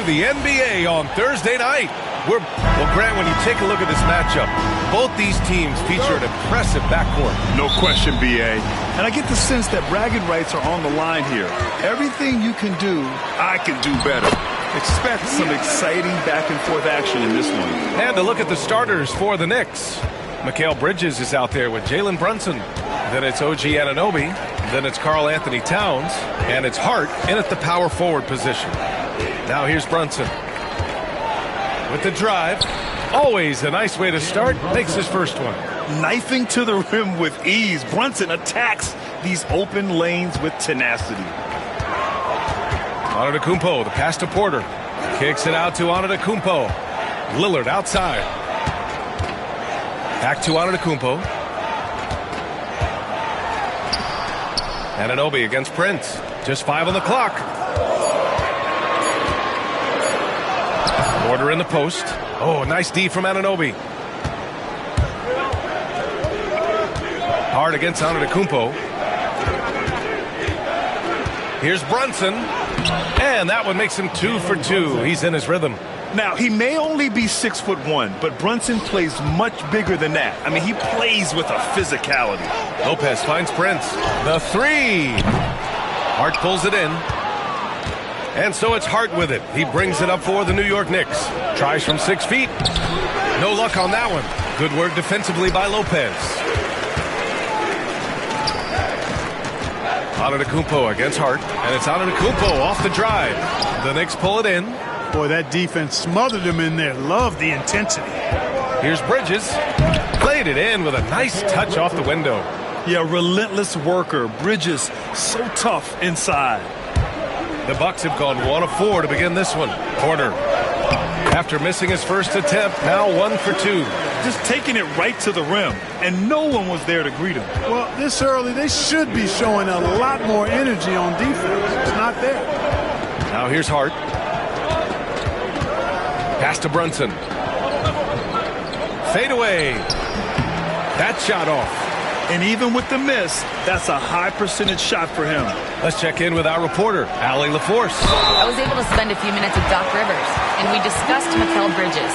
the NBA on Thursday night. Well, Grant, when you take a look at this matchup, both these teams feature an impressive backcourt. No question, B.A. And I get the sense that bragging rights are on the line here. Everything you can do, I can do better. Expect some exciting back-and-forth action in this one. And to look at the starters for the Knicks. Mikal Bridges is out there with Jalen Brunson. Then it's OG Anunoby. Then it's Karl Anthony Towns. And it's Hart in at the power forward position. Now here's Brunson. With the drive. Always a nice way to start. Makes his first one. Knifing to the rim with ease. Brunson attacks these open lanes with tenacity. Antetokounmpo, the pass to Porter. Kicks it out to Antetokounmpo. Lillard outside. Back to Antetokounmpo. Anunoby against Prince. Just 5 on the clock. Porter in the post. Oh, nice D from Anunoby. Hard against Antetokounmpo. Here's Brunson. And that one makes him 2 for 2. He's in his rhythm. Now, he may only be 6'1", but Brunson plays much bigger than that. I mean, he plays with a physicality. Lopez finds Prince. The three. Hart pulls it in. And so it's Hart with it. He brings it up for the New York Knicks. Tries from 6 feet. No luck on that one. Good work defensively by Lopez. Antetokounmpo against Hart. And it's Antetokounmpo off the drive. The Knicks pull it in. Boy, that defense smothered him in there. Love the intensity. Here's Bridges. Played it in with a nice touch off the window. Yeah, relentless worker. Bridges, so tough inside. The Bucks have gone 1 of 4 to begin this one. Porter, after missing his first attempt, now 1 for 2. Just taking it right to the rim, and no one was there to greet him. Well, this early, they should be showing a lot more energy on defense. It's not there. Now here's Hart. Pass to Brunson. Fade away. That shot off. And even with the miss, that's a high percentage shot for him. Let's check in with our reporter, Allie LaForce. I was able to spend a few minutes with Doc Rivers, and we discussed Mikal Bridges.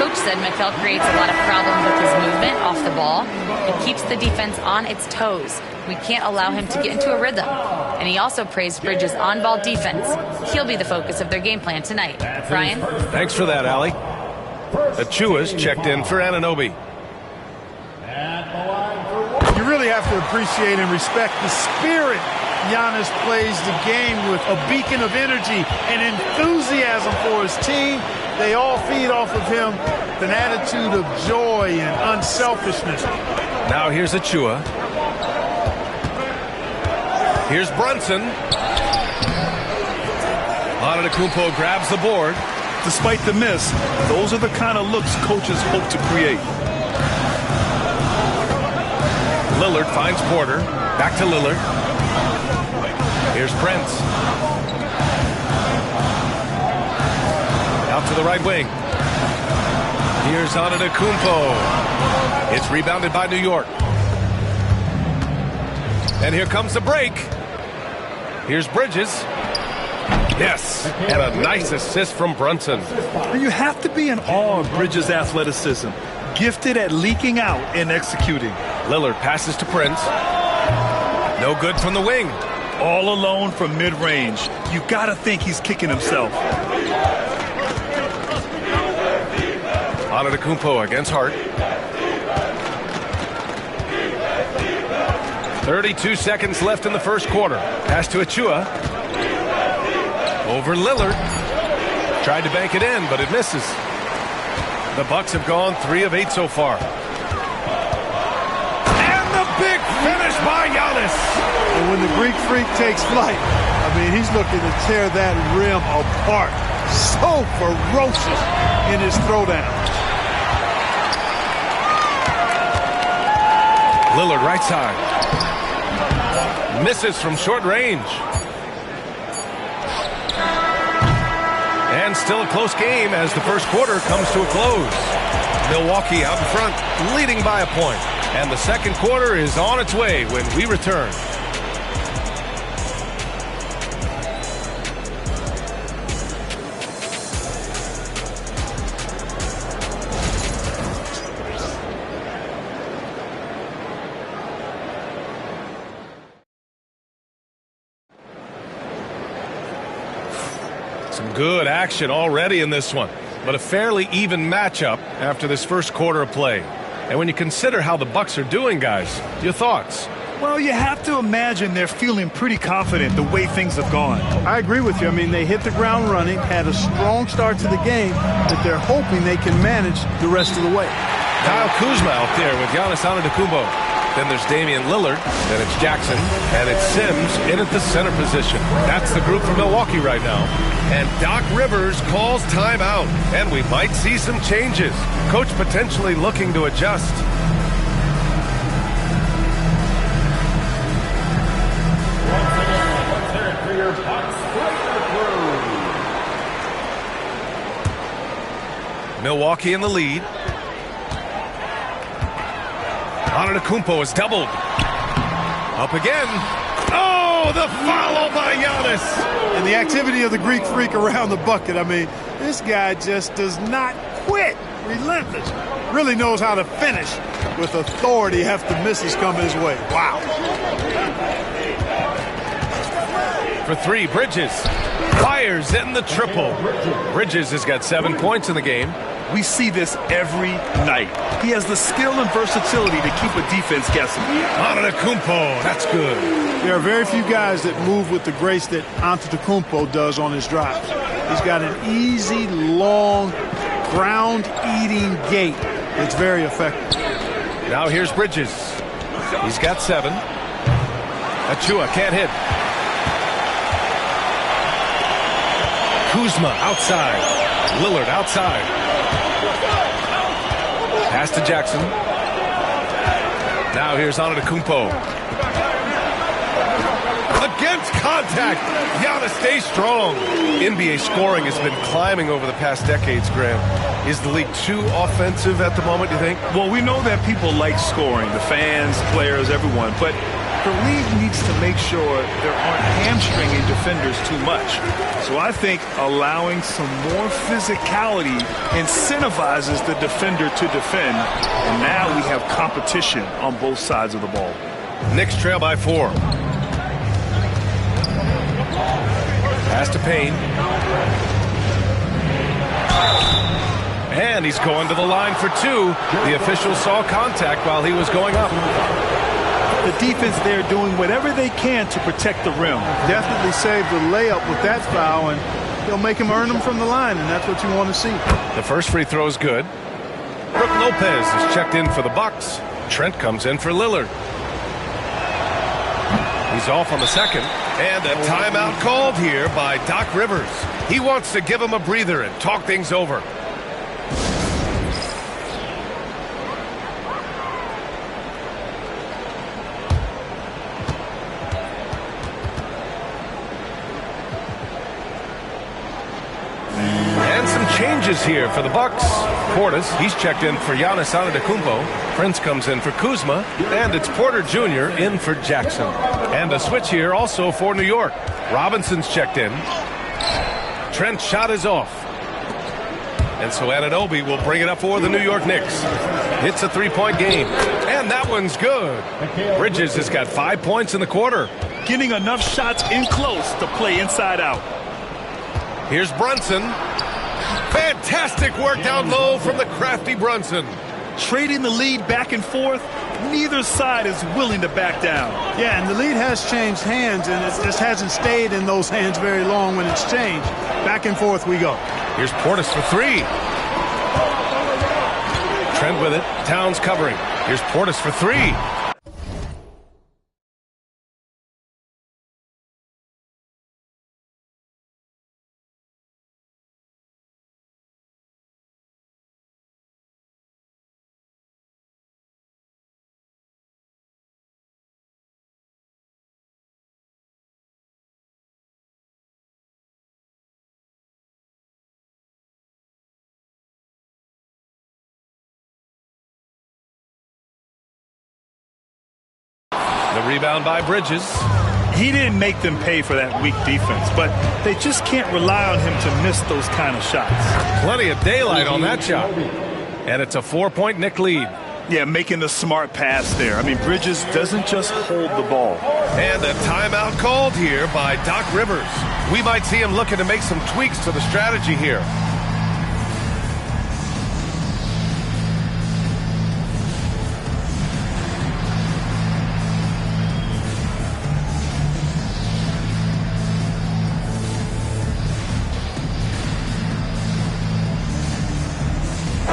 Coach said Mikal creates a lot of problems with his movement off the ball. It keeps the defense on its toes. We can't allow him to get into a rhythm. And he also praised Bridges' on-ball defense. He'll be the focus of their game plan tonight. Brian? Thanks for that, Allie. Achua's checked in for Anunoby. You really have to appreciate and respect the spirit Giannis plays the game with. A beacon of energy and enthusiasm for his team. They all feed off of him with an attitude of joy and unselfishness. Now here's Achua. Here's Brunson. Antetokounmpo grabs the board. Despite the miss, those are the kind of looks coaches hope to create. Lillard finds Porter. Back to Lillard. Here's Prince. Out to the right wing. Here's Antetokounmpo. It's rebounded by New York. And here comes the break. Here's Bridges. Yes, and a nice assist from Brunson. You have to be in awe of Bridges' athleticism. Gifted at leaking out and executing. Lillard passes to Prince. No good from the wing. All alone from mid-range. You gotta think he's kicking himself. Antetokounmpo against Hart. 32 seconds left in the first quarter. Pass to Achua. Over Lillard. Tried to bank it in, but it misses. The Bucks have gone 3 of 8 so far. And the big finish by Giannis. And when the Greek Freak takes flight, I mean, he's looking to tear that rim apart. So ferocious in his throwdown. Lillard right side. Misses from short range. And still a close game as the first quarter comes to a close. Milwaukee out in front, leading by a point. And the second quarter is on its way when we return. Some good action already in this one, but a fairly even matchup after this first quarter of play. And when you consider how the Bucks are doing, guys, your thoughts? Well, you have to imagine they're feeling pretty confident the way things have gone. I agree with you. I mean, they hit the ground running, had a strong start to the game, but they're hoping they can manage the rest of the way. Kyle Kuzma out there with Giannis Antetokounmpo. Then there's Damian Lillard, then it's Jackson, and it's Sims in at the center position. That's the group for Milwaukee right now. And Doc Rivers calls timeout, and we might see some changes. Coach potentially looking to adjust. Milwaukee in the lead. Antetokounmpo is doubled. Up again. Oh, the follow by Giannis. And the activity of the Greek freak around the bucket. I mean, this guy just does not quit. Relentless. Really knows how to finish with authority after misses come his way. Wow. For three, Bridges fires in the triple. Bridges has got 7 points in the game. We see this every night. He has the skill and versatility to keep a defense guessing. Antetokounmpo, that's good. There are very few guys that move with the grace that Antetokounmpo does on his drives. He's got an easy, long, ground-eating gait. It's very effective. Now here's Bridges. He's got 7. Achua can't hit. Kuzma outside. Lillard outside. Pass to Jackson. Now here's Antetokounmpo. Against contact. Giannis stays strong. NBA scoring has been climbing over the past decades, Graham. Is the league too offensive at the moment, you think? Well, we know that people like scoring, the fans, players, everyone, but the league needs to make sure there aren't hamstringing defenders too much. So I think allowing some more physicality incentivizes the defender to defend. And now we have competition on both sides of the ball. Knicks trail by 4. Pass to Payne. And he's going to the line for 2. The official saw contact while he was going up. The defense there doing whatever they can to protect the rim. Definitely saved the layup with that foul, and they'll make him earn them from the line, and that's what you want to see. The first free throw is good. Brook Lopez is checked in for the Bucks. Trent comes in for Lillard. He's off on the second, and a timeout called here by Doc Rivers. He wants to give him a breather and talk things over. Changes here for the Bucks. Portis, he's checked in for Giannis Antetokounmpo. Prince comes in for Kuzma, and it's Porter Jr. in for Jackson. And a switch here also for New York. Robinson's checked in. Trent's shot is off. And so Anunoby will bring it up for the New York Knicks. It's a 3-point game, and that one's good. Bridges has got 5 points in the quarter. Getting enough shots in close to play inside out. Here's Brunson. Fantastic work down low from the crafty Brunson. Trading the lead back and forth, neither side is willing to back down. Yeah, and the lead has changed hands, and it just hasn't stayed in those hands very long when it's changed. Back and forth we go. Here's Portis for 3. Trent with it. Towns covering. Here's Portis for 3. The rebound by Bridges. He didn't make them pay for that weak defense, but they just can't rely on him to miss those kind of shots. Plenty of daylight on that shot. And it's a 4-point Knick lead. Yeah, making the smart pass there. I mean, Bridges doesn't just hold the ball. And a timeout called here by Doc Rivers. We might see him looking to make some tweaks to the strategy here.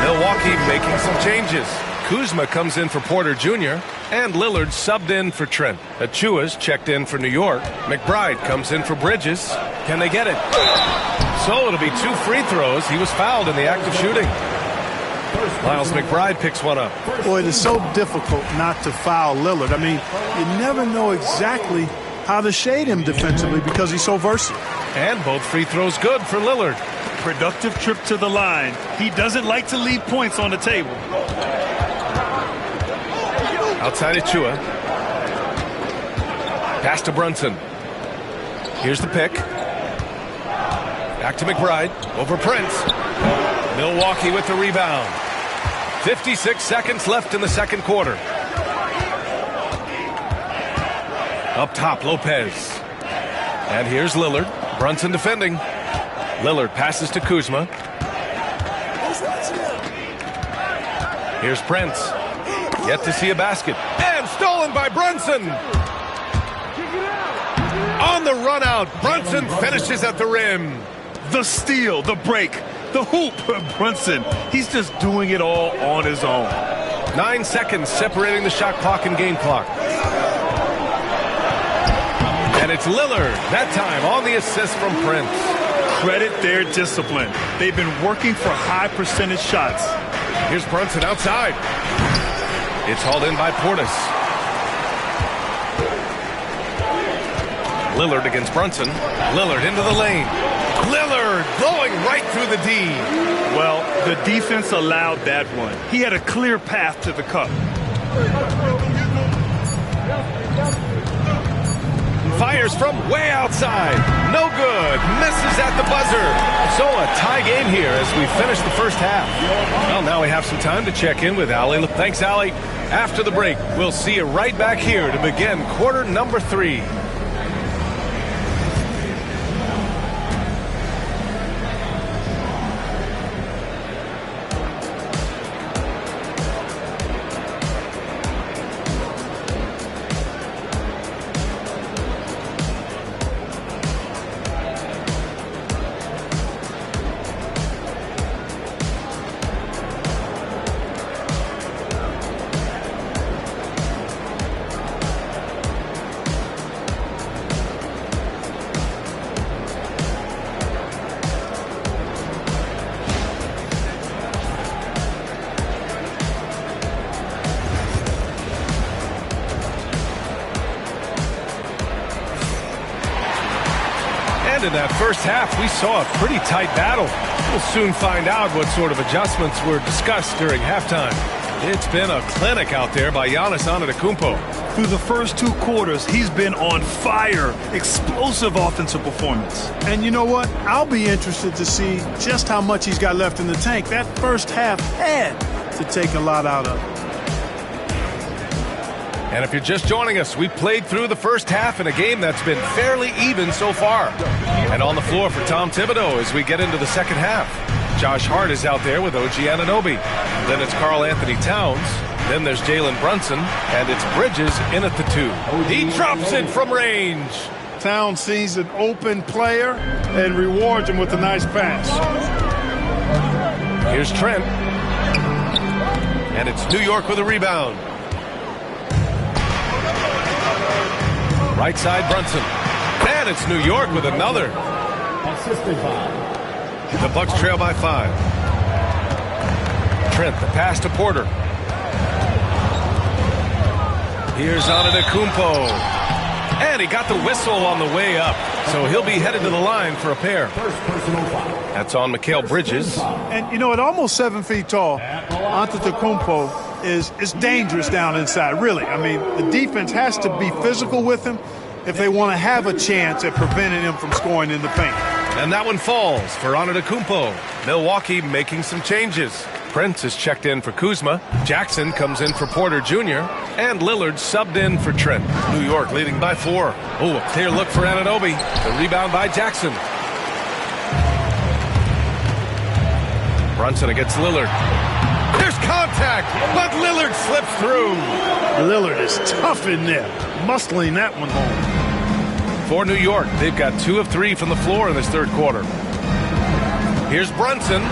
Milwaukee making some changes. Kuzma comes in for Porter Jr. and Lillard subbed in for Trent. Achua's checked in for New York. McBride comes in for Bridges. Can they get it? So it'll be 2 free throws. He was fouled in the act of shooting. Miles McBride picks one up. Boy, it is so difficult not to foul Lillard. I mean, you never know exactly how to shade him defensively because he's so versatile. And both free throws good for Lillard. Productive trip to the line. He doesn't like to leave points on the table. Outside Achua. Pass to Brunson. Here's the pick. Back to McBride. Over Prince. Milwaukee with the rebound. 56 seconds left in the second quarter. Up top, Lopez. And here's Lillard. Brunson defending. Lillard passes to Kuzma. Here's Prince. Yet to see a basket. And stolen by Brunson. On the run out, Brunson finishes at the rim. The steal, the break, the hoop. Brunson, he's just doing it all on his own. 9 seconds separating the shot clock and game clock. And it's Lillard, that time on the assist from Prince. Credit their discipline. They've been working for high percentage shots. Here's Brunson outside. It's hauled in by Portis. Lillard against Brunson. Lillard into the lane. Lillard blowing right through the D. Well, the defense allowed that one. He had a clear path to the cup. Fires from way outside. No good. Misses at the buzzer. So a tie game here as we finish the first half. Well, now we have some time to check in with Allie. Thanks, Allie. After the break, we'll see you right back here to begin quarter number 3. In that first half, we saw a pretty tight battle. We'll soon find out what sort of adjustments were discussed during halftime. It's been a clinic out there by Giannis Antetokounmpo. Through the first 2 quarters, he's been on fire. Explosive offensive performance. And you know what? I'll be interested to see just how much he's got left in the tank. That first half had to take a lot out of it. And if you're just joining us, we played through the first half in a game that's been fairly even so far. And on the floor for Tom Thibodeau as we get into the second half. Josh Hart is out there with OG Anunoby. Then it's Karl Anthony Towns. Then there's Jalen Brunson. And it's Bridges in at the 2. He drops it from range. Towns sees an open player and rewards him with a nice pass. Here's Trent. And it's New York with a rebound. Right side, Brunson. And it's New York with another. The Bucks trail by 5. Trent, the pass to Porter. Here's Antetokounmpo. And he got the whistle on the way up. So he'll be headed to the line for a pair. That's on Mikal Bridges. And, you know, at almost 7 feet tall, Antetokounmpo is dangerous down inside, really. I mean, the defense has to be physical with him if they want to have a chance at preventing him from scoring in the paint. And that one falls for Antetokounmpo. Milwaukee making some changes. Prince is checked in for Kuzma. Jackson comes in for Porter Jr. And Lillard subbed in for Trent. New York leading by 4. Oh, a clear look for Anunoby. The rebound by Jackson. Brunson against Lillard. There's contact, but Lillard slips through. Lillard is tough in there, muscling that one home. For New York, they've got 2 of 3 from the floor in this third quarter. Here's Brunson.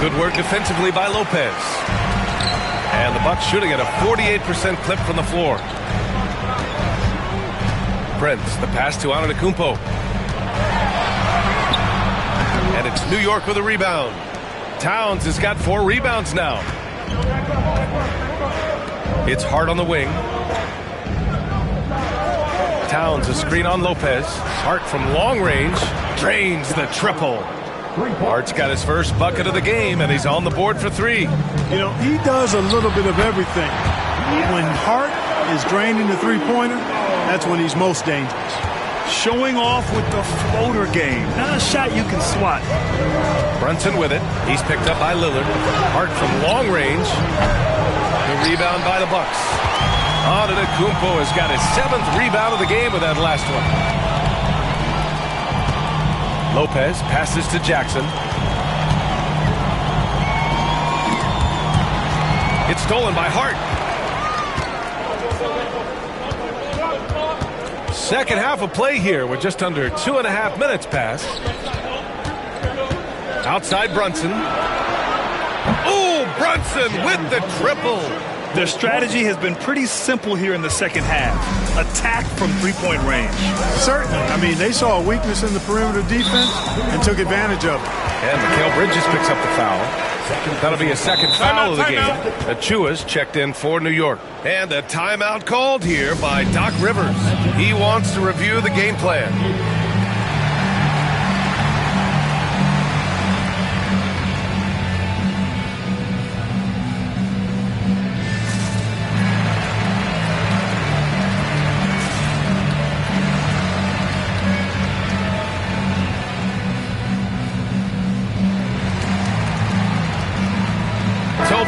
Good work defensively by Lopez. And the Bucks shooting at a 48% clip from the floor. Prince, the pass to Antetokounmpo. And it's New York with a rebound. Towns has got 4 rebounds now. It's Hart on the wing. Towns a screen on Lopez. Hart from long range drains the triple. Hart's got his first bucket of the game, and he's on the board for 3. You know, he does a little bit of everything. When Hart is draining the three-pointer, that's when he's most dangerous. Showing off with the floater game. Not a shot you can swat. Brunson with it. He's picked up by Lillard. Hart from long range. The rebound by the Bucks. Antetokounmpo has got his 7th rebound of the game with that last one. Lopez passes to Jackson. It's stolen by Hart. Second half of play here with just under 2.5 minutes passed. Outside Brunson. Oh, Brunson with the triple. Their strategy has been pretty simple here in the second half. Attack from three-point range. Certainly. I mean, they saw a weakness in the perimeter defense and took advantage of it. And Mikal Bridges picks up the foul. That'll be a second foul of the game. Achua's checked in for New York. And a timeout called here by Doc Rivers. He wants to review the game plan.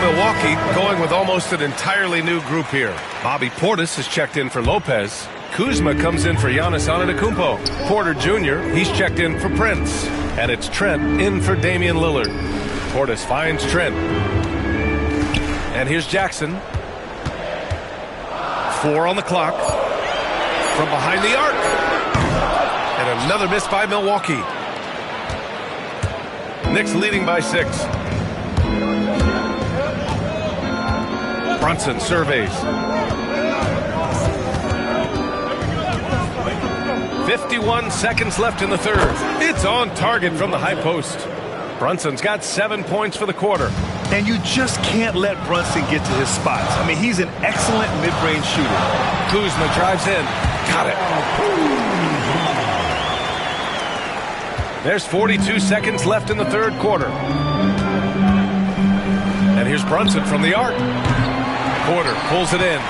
Milwaukee going with almost an entirely new group here. Bobby Portis is checked in for Lopez. Kuzma comes in for Giannis Antetokounmpo. Porter Jr., he's checked in for Prince. And it's Trent in for Damian Lillard. Portis finds Trent. And here's Jackson. 4 on the clock. From behind the arc. And another miss by Milwaukee. Knicks leading by 6. Brunson surveys. 51 seconds left in the third. It's on target from the high post. Brunson's got 7 points for the quarter. And you just can't let Brunson get to his spots. I mean, he's an excellent mid-range shooter. Kuzma drives in. Got it. There's 42 seconds left in the third quarter. And here's Brunson from the arc. Porter pulls it in.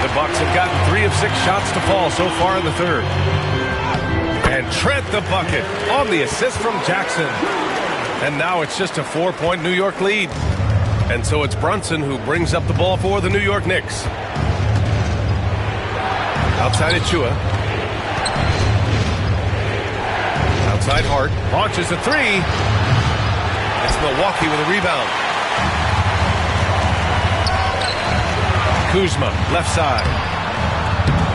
The Bucks have gotten 3 of 6 shots to fall so far in the third. And Trent the bucket on the assist from Jackson. And now it's just a 4-point New York lead. And so it's Brunson who brings up the ball for the New York Knicks. Outside Achua. Outside Hart. Launches a 3. It's Milwaukee with a rebound. Kuzma, left side.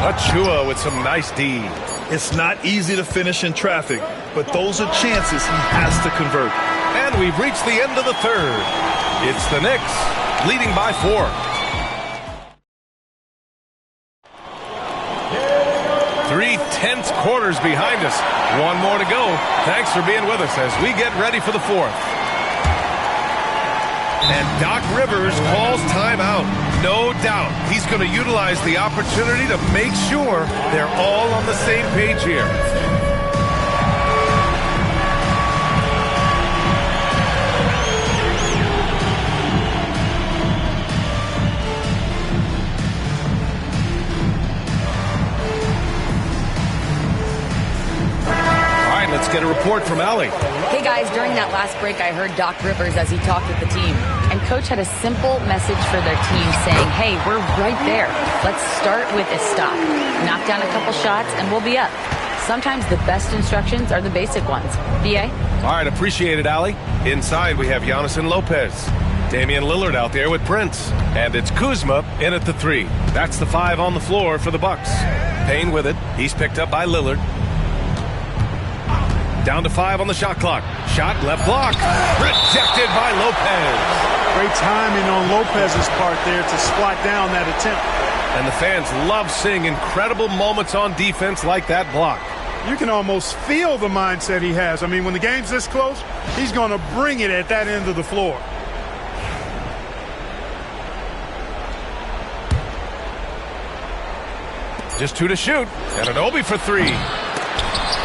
Achua with some nice D. It's not easy to finish in traffic, but those are chances he has to convert. And we've reached the end of the third. It's the Knicks leading by 4. 3 tense quarters behind us. 1 more to go. Thanks for being with us as we get ready for the 4th. And Doc Rivers calls timeout. No doubt he's going to utilize the opportunity to make sure they're all on the same page here. get a report from Allie. Hey guys, during that last break, I heard Doc Rivers as he talked with the team. And Coach had a simple message for their team saying, hey, we're right there. Let's start with a stop. Knock down a couple shots and we'll be up. Sometimes the best instructions are the basic ones. BA? All right, appreciate it, Allie. Inside, we have Giannis and Lopez. Damian Lillard out there with Prince. And it's Kuzma in at the 3. That's the 5 on the floor for the Bucks. Payne with it. He's picked up by Lillard. Down to 5 on the shot clock. Shot left block. Rejected by Lopez. Great timing on Lopez's part there to spot down that attempt. And the fans love seeing incredible moments on defense like that block. You can almost feel the mindset he has. I mean, when the game's this close, he's going to bring it at that end of the floor. Just 2 to shoot. And an Obi for 3.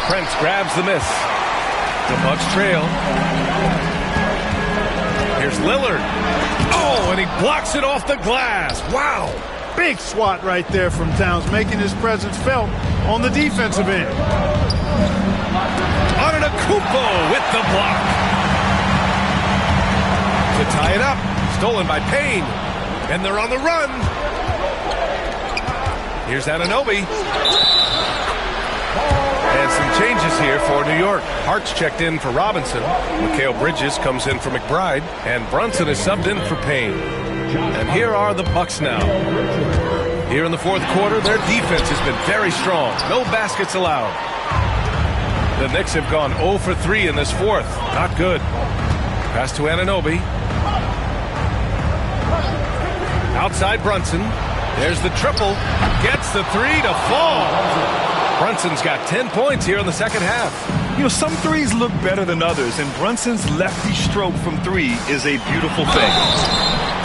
Prince grabs the miss. The Bucks trail. Here's Lillard. Oh, and he blocks it off the glass. Wow. Big swat right there from Towns, making his presence felt on the defensive end. Antetokounmpo with the block. To tie it up. Stolen by Payne. And they're on the run. Here's Anunoby. And some changes here for New York. Hart's checked in for Robinson. Mikal Bridges comes in for McBride. And Brunson is subbed in for Payne. And here are the Bucks now. Here in the fourth quarter, their defense has been very strong. No baskets allowed. The Knicks have gone 0 for 3 in this fourth. Not good. Pass to Anunoby. Outside Brunson. There's the triple. Gets the 3 to fall. Brunson's got 10 points here in the second half. You know, some threes look better than others, and Brunson's lefty stroke from 3 is a beautiful thing.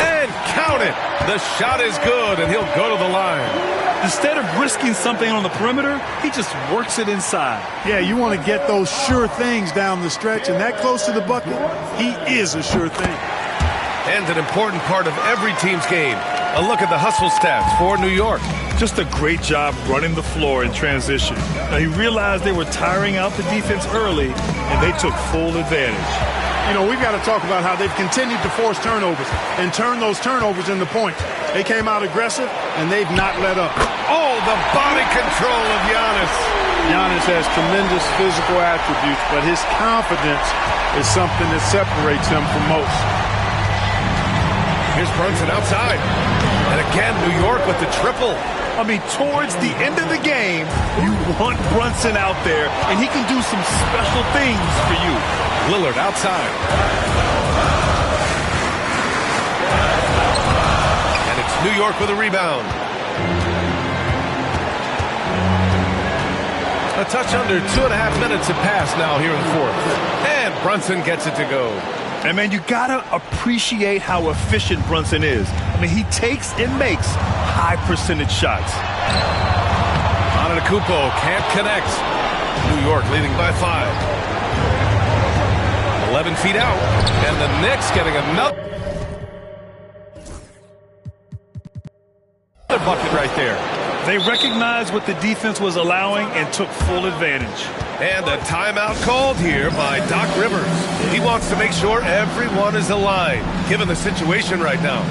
And count it. The shot is good, and he'll go to the line. Instead of risking something on the perimeter, he just works it inside. Yeah, you want to get those sure things down the stretch, and that close to the bucket, he is a sure thing. And an important part of every team's game. A look at the hustle stats for New York. Just a great job running the floor in transition. Now, he realized they were tiring out the defense early, and they took full advantage. You know, we've got to talk about how they've continued to force turnovers and turn those turnovers into points. They came out aggressive, and they've not let up. Oh, the body control of Giannis. Giannis has tremendous physical attributes, but his confidence is something that separates him from most. Here's Brunson outside. And again, New York with the triple. I mean, towards the end of the game, you want Brunson out there, and he can do some special things for you. Lillard outside. And it's New York with a rebound. A touch under 2.5 minutes have passed now here in the fourth. And Brunson gets it to go. And, man, you got to appreciate how efficient Brunson is. I mean, he takes and makes high-percentage shots. Antetokounmpo can't connect. New York leading by 5. 11 feet out. And the Knicks getting another bucket right there. They recognized what the defense was allowing and took full advantage. And a timeout called here by Doc Rivers. He wants to make sure everyone is aligned, given the situation right now.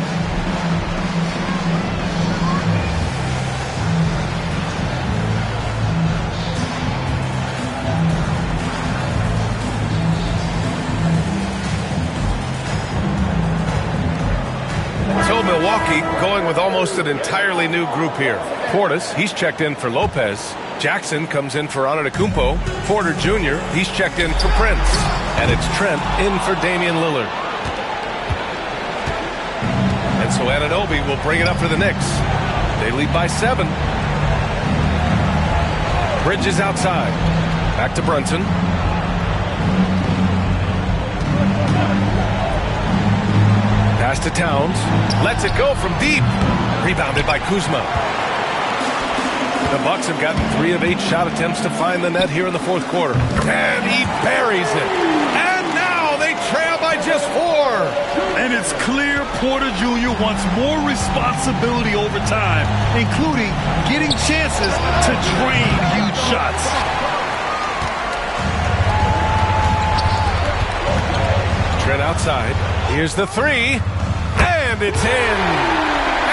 So Milwaukee going with almost an entirely new group here. Portis, he's checked in for Lopez. Jackson comes in for Antetokounmpo. Porter Jr., he's checked in for Prince. And it's Trent in for Damian Lillard. And so Anunoby will bring it up for the Knicks. They lead by 7. Bridges outside. Back to Brunson. Pass to Towns. Lets it go from deep. Rebounded by Kuzma. The Bucks have gotten 3 of 8 shot attempts to find the net here in the fourth quarter. And he buries it. And now they trail by just 4. And it's clear Porter Jr. wants more responsibility over time, including getting chances to drain huge shots. Trent outside. Here's the three. And it's in.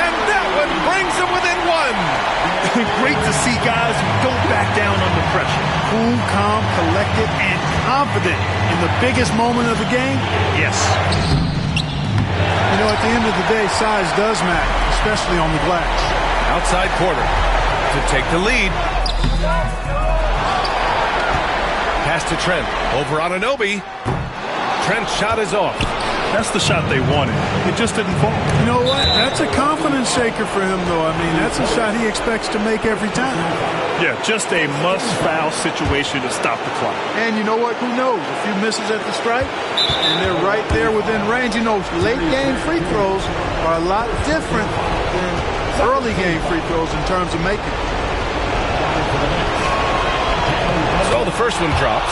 And that one brings him within one. Great to see guys who don't back down under pressure. Cool, calm, collected, and confident in the biggest moment of the game. Yes. You know, at the end of the day, size does matter, especially on the glass. Outside Porter to take the lead. Pass to Trent. Over on Anunoby. Trent's shot is off. That's the shot they wanted. It just didn't fall. You know what? That's a confidence shaker for him, though. I mean, that's a shot he expects to make every time. Yeah, just a must-foul situation to stop the clock. And you know what? Who knows? A few misses at the stripe, and they're right there within range. You know, late-game free throws are a lot different than early-game free throws in terms of making. So the first one drops,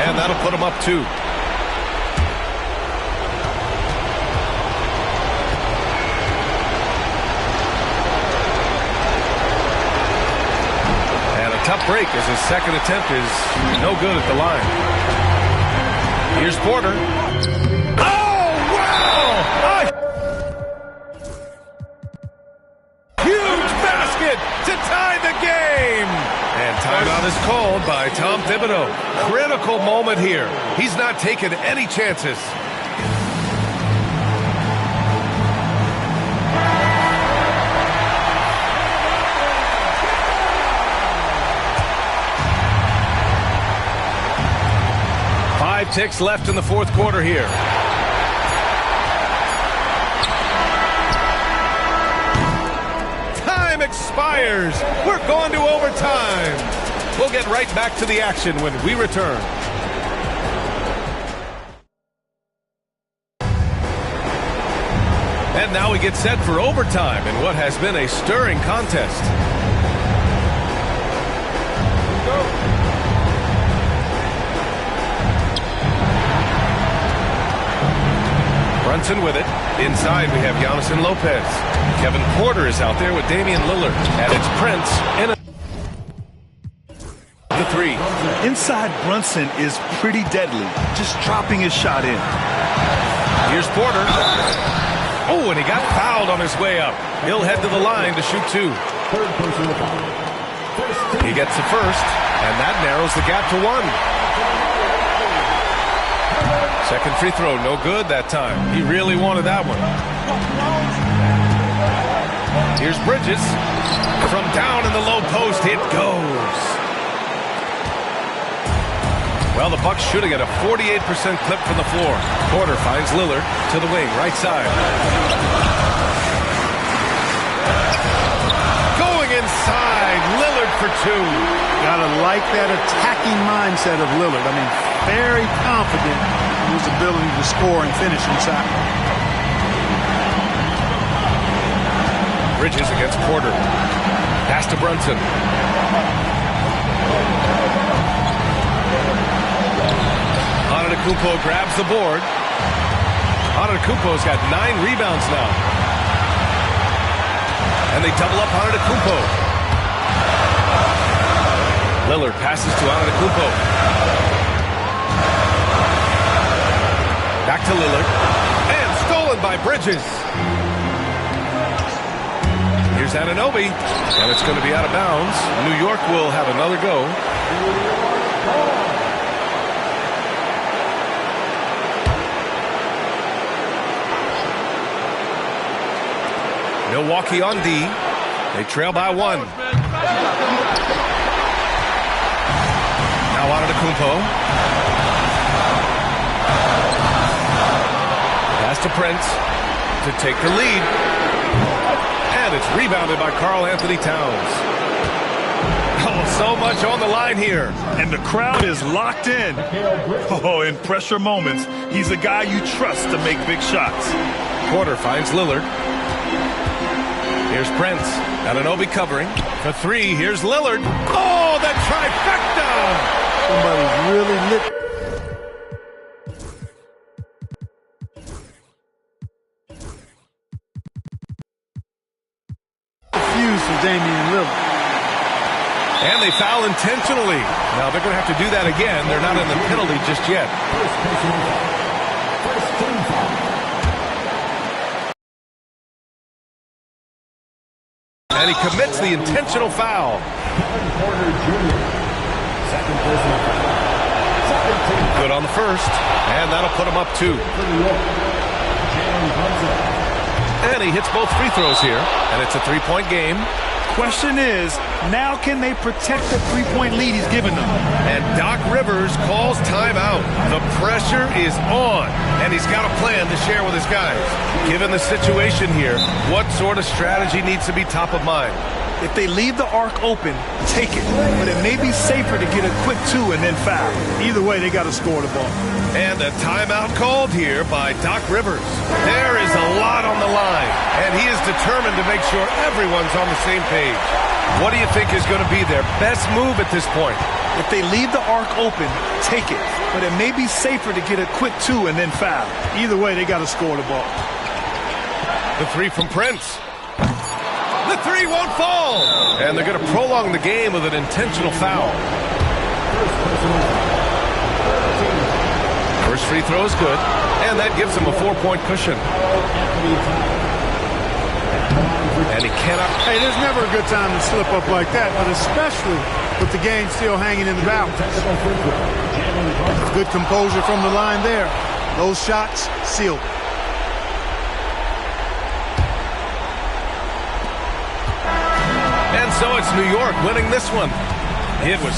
and that'll put him up 2. Tough break as his second attempt is no good at the line. Here's Porter. Oh, wow! Huge basket to tie the game! And timeout is called by Tom Thibodeau. Critical moment here. He's not taking any chances. Ticks left in the fourth quarter here. Time expires. We're going to overtime. We'll get right back to the action when we return. And now we get set for overtime in what has been a stirring contest. Brunson with it. Inside we have Giannis and Lopez. Kevin Porter is out there with Damian Lillard. And it's Prince in the three. Inside Brunson is pretty deadly. Just dropping his shot in. Here's Porter. Oh, and he got fouled on his way up. He'll head to the line to shoot 2. He gets the first, and that narrows the gap to 1. Second free throw, no good that time. He really wanted that one. Here's Bridges. From down in the low post, it goes. Well, the Bucks shooting at a 48% clip from the floor. Porter finds Lillard to the wing, right side. Going inside, Lillard for 2. Gotta like that attacking mindset of Lillard. I mean, very confident in his ability to score and finish inside. Bridges against Porter. Pass to Brunson. Antetokounmpo grabs the board. Antetokounmpo's got 9 rebounds now. And they double up Antetokounmpo. Lillard passes to Antetokounmpo. Back to Lillard. And stolen by Bridges. Here's Anunoby. And it's going to be out of bounds. New York will have another go. Milwaukee on D. They trail by 1. Now Antetokounmpo. Pass to Prince to take the lead. And it's rebounded by Karl Anthony Towns. Oh, so much on the line here. And the crowd is locked in. Oh, in pressure moments, he's a guy you trust to make big shots. Porter finds Lillard. Here's Prince. Anunoby covering. For 3, here's Lillard. Oh, the trifecta! Somebody's really lit. For Damian Lillard. And they foul intentionally. Now they're going to have to do that again. They're not in the penalty just yet. And he commits the intentional foul. Good on the first, and that'll put him up 2. And he hits both free throws here, and it's a 3-point game. Question is, now can they protect the 3-point lead he's given them? And Doc Rivers calls timeout. The pressure is on, and he's got a plan to share with his guys. Given the situation here, what sort of strategy needs to be top of mind? If they leave the arc open, take it. But it may be safer to get a quick 2 and then foul. Either way, they got to score the ball. And a timeout called here by Doc Rivers. There is a lot on the line, and he is determined to make sure everyone's on the same page. What do you think is going to be their best move at this point? If they leave the arc open, take it. But it may be safer to get a quick 2 and then foul. Either way, they got to score the ball. The 3 from Prince. The 3 won't fall. And they're going to prolong the game with an intentional foul. First free throw is good, and that gives him a 4-point cushion. And he cannot. Hey, there's never a good time to slip up like that, but especially with the game still hanging in the balance. Good composure from the line there. Those shots sealed. And so it's New York winning this one. It was